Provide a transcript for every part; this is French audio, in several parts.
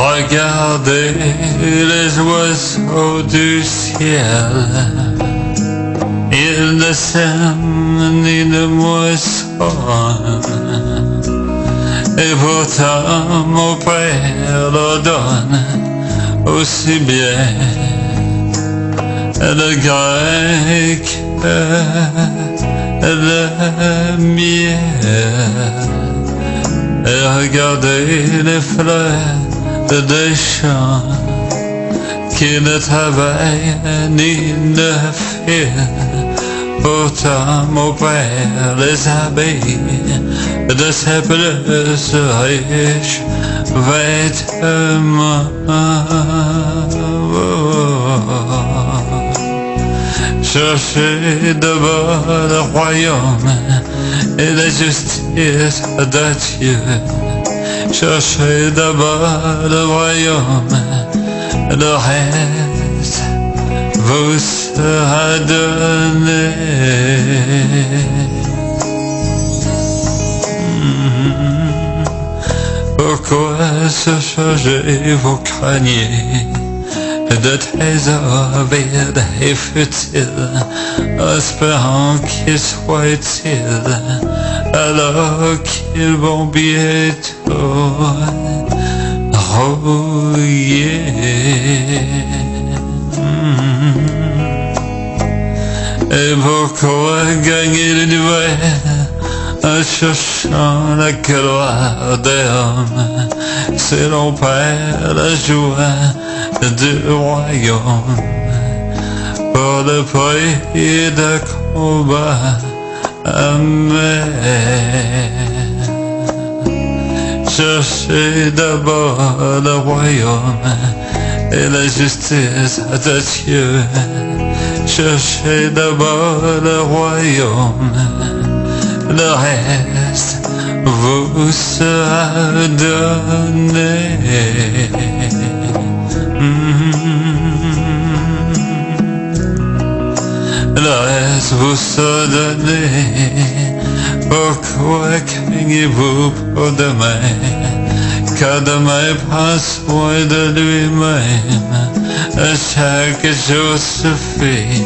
Regardez les oiseaux du ciel, ils ne sèment ni ne moissonnent, et pourtant mon Père leur donne aussi bien le grain que le miel. Et regardez les fleurs des champs qui ne travaillent ni ne filent, pourtant mon Père les habille de ses plus riches vêtements. Cherchez d'abord le royaume et la justice de Dieu. Cherchez d'abord le royaume, le reste vous sera donné. Pourquoi se charger vous craignez de trésors vides et futiles, espérant qu'ils soient utiles, alors qu'ils vont bientôt rouiller. Et pourquoi gagner l'univers en cherchant la gloire des hommes, si l'on perd la joie du royaume pour le prix de combat amer? Cherchez d'abord le royaume et la justice de Dieu. Cherchez d'abord le royaume, le reste vous sera donné. Le reste vous sera donné. Pourquoi craignez-vous pour demain, car demain prend soin de lui-même. Chaque jour suffit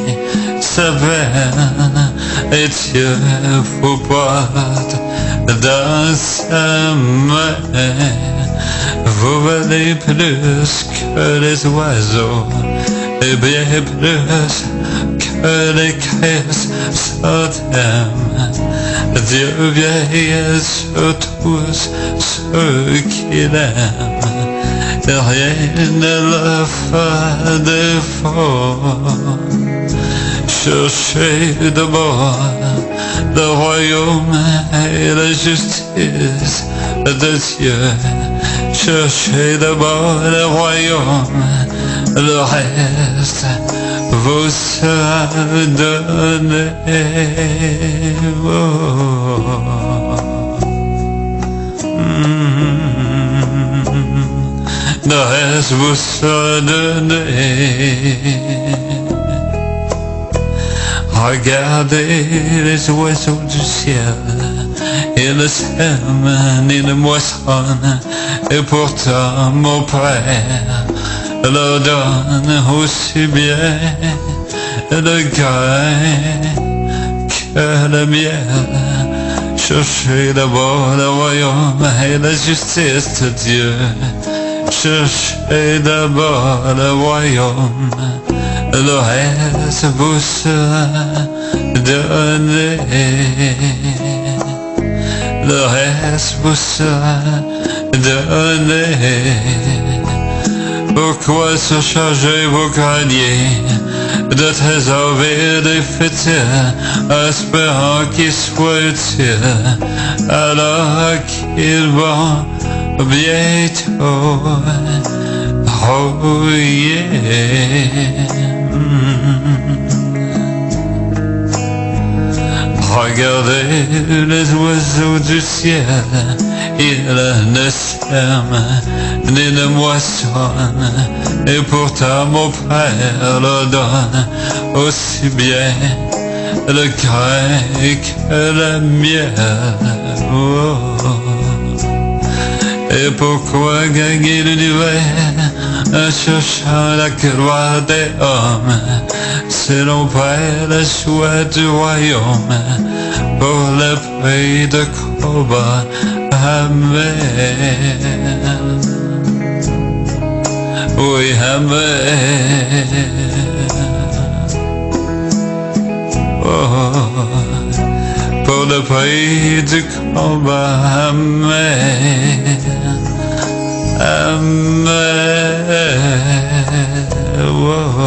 sa peine, et Dieu vous porte dans sa main. Vous valez plus que les oiseaux, et bien plus que les chrysanthèmes. Dieu veille sur tous ceux qu'il aime, rien ne leur fera défaut. Cherchez d'abord le royaume et la justice de Dieu. Cherchez d'abord le royaume, le reste vous sera donné. Le reste vous sera donné. Regardez les oiseaux du ciel, ils ne sèment ni ne moissonnent, et pourtant mon Père leur donne aussi bien le grain que le miel. Cherchez d'abord le royaume et la justice de Dieu. Cherchez d'abord le royaume, le reste vous sera donné. Le reste vous sera donné. Pourquoi se charger vous craignez de trésors vides et futiles, espérant qu'ils soient utiles, alors qu'ils vont bientôt rouiller? Regardez les oiseaux du ciel, ils ne sèment ni ne moissonnent, et pourtant mon Père leur donne aussi bien le grain que le miel. Oh. Et pourquoi gagner l'univers en cherchant la gloire des hommes, si l'on perd la joie du royaume pour le prix de combat? Amen. Oui, amen. Oh, pour le prix du combat, amen. Amen. Oh.